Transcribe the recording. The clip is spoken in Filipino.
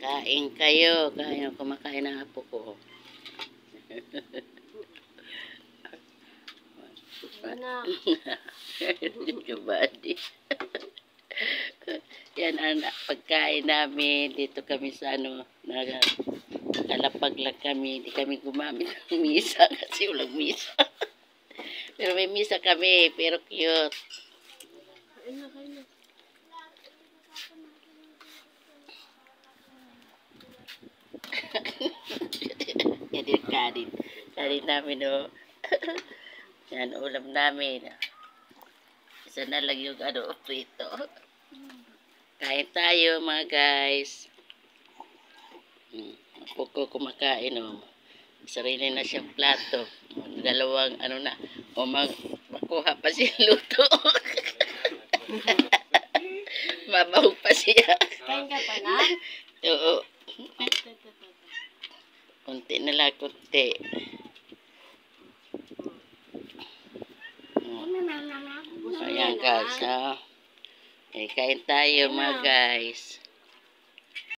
Kain kayo. Kain, kumakain ng apo ko. Badi. Yan ang pagkain namin. Dito kami sa nakalapag lang kami. Hindi kami gumamit ng misa kasi walang misa. Pero may misa kami. Pero cute. Kain na, kain na. Yan yung kanin. Kanin namin, oh. Yan, ulam namin. Isa na lang yung prito. Kain tayo, mga guys. Ako ko kumakain, oh. Sarili na siyang plato. Dalawang, makuha pa siya luto. Mabahog pa siya. Kain ka pa na? Oo. Kunti na lang, kunti. Ayan guys, ha. Kain tayo mga guys.